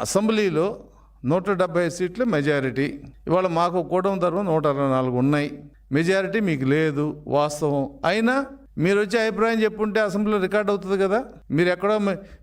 అసెంబ్లీలో 170 సీట్లు మెజారిటీ. ఇవాళ మాకు కూటమి తరఫున 124 ఉన్నాయి. మెజారిటీ మీకు లేదు వాస్తవం. అయినా మీరు వచ్చి అభిప్రాయం చెప్పుంటే అసెంబ్లీలో రికార్డ్ అవుతుంది కదా. మీరు ఎక్కడో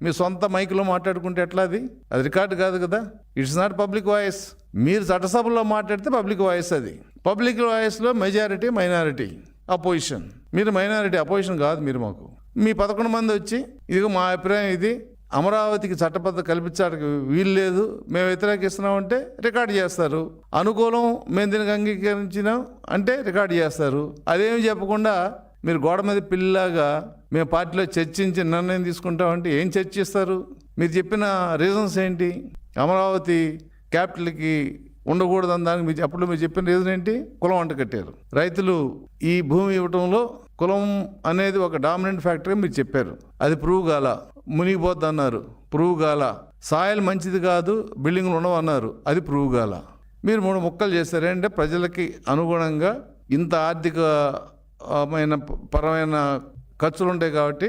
మీ సొంత మైకులో మాట్లాడుకుంటే ఎట్లా? అది రికార్డు కాదు కదా. It's not public voice. మీరు చట్టసభలో మాట్లాడితే పబ్లిక్ వాయిస్. అది పబ్లిక్ వాయిస్లో మెజారిటీ మైనారిటీ అపోజిషన్. మీరు మైనారిటీ, అపోజిషన్ కాదు మీరు. మాకు మీ 11 మంది వచ్చి ఇదిగో మా అభిప్రాయం ఇది, అమరావతికి చట్టబద్ధత కల్పించడానికి వీలు లేదు, మేము వ్యతిరేకిస్తున్నామంటే రికార్డు చేస్తారు. అనుకూలం, మేము దీనికి అంగీకరించినాం అంటే రికార్డు చేస్తారు. అదేమి చెప్పకుండా మీరు గోడ మీద పిల్లలాగా మేము పార్టీలో చర్చించి నిర్ణయం తీసుకుంటామంటే ఏం చర్చిస్తారు? మీరు చెప్పిన రీజన్స్ ఏంటి? అమరావతి క్యాపిటల్కి ఉండకూడదని దానికి మీరు చెప్పిన రీజన్ ఏంటి? కులం అంట కట్టారు. రైతులు ఈ భూమి ఇవ్వటంలో కులం అనేది ఒక డామినెంట్ ఫ్యాక్టరీ మీరు చెప్పారు. అది ప్రూవ్ కాల. మునిగిపోద్ది అన్నారు, ప్రూవ్ కాల. సాయిల్ మంచిది కాదు, బిల్డింగ్లు ఉండవన్నారు, అది ప్రూవ్ కాల. మీరు 3 ముక్కలు చేశారంటే ప్రజలకి అనుగుణంగా ఇంత పరమైన ఖర్చులు ఉంటాయి కాబట్టి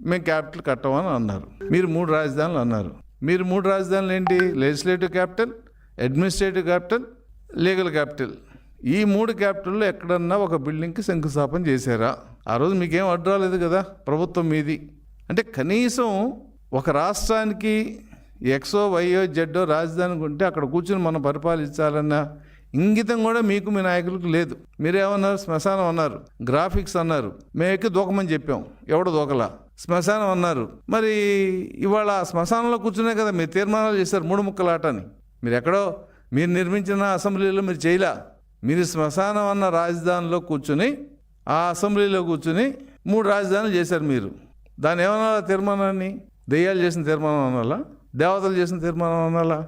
మేము క్యాపిటల్ కట్టమని అన్నారు. మీరు 3 రాజధానులు అన్నారు. మీరు 3 రాజధానులు ఏంటి? Legislative capital, administrative capital, legal capital. ఈ 3 క్యాపిటల్లో ఎక్కడన్నా ఒక బిల్డింగ్కి శంకుస్థాపన చేశారా? ఆ రోజు మీకేం అడ్డు రాలేదు కదా, ప్రభుత్వం మీది. అంటే కనీసం ఒక రాష్ట్రానికి ఎక్సో వైయో జెడ్డో రాజధానికి ఉంటే అక్కడ కూర్చుని మనం పరిపాలించాలన్న ఇంగితం కూడా మీకు మీ నాయకులకు లేదు. మీరేమన్నారు? శ్మశానం అన్నారు, గ్రాఫిక్స్ అన్నారు, మేము ఎక్కి దూకమని చెప్పాం, ఎవడో దూకలా. శ్మశానం అన్నారు. మరి ఇవాళ శ్మశానంలో కూర్చునే కదా మీరు తీర్మానాలు చేశారు 3 ముక్కల ఆటని. మీరు ఎక్కడో మీరు నిర్మించిన అసెంబ్లీలో మీరు చేయలా. మీరు శ్మశానం అన్న రాజధానిలో కూర్చుని, ఆ అసెంబ్లీలో కూర్చుని 3 రాజధానులు చేశారు మీరు. దాన్ని ఏమన్నా తీర్మానాన్ని? దెయ్యాలు చేసిన తీర్మానం అనాలా? దేవతలు చేసిన తీర్మానం అనాలా?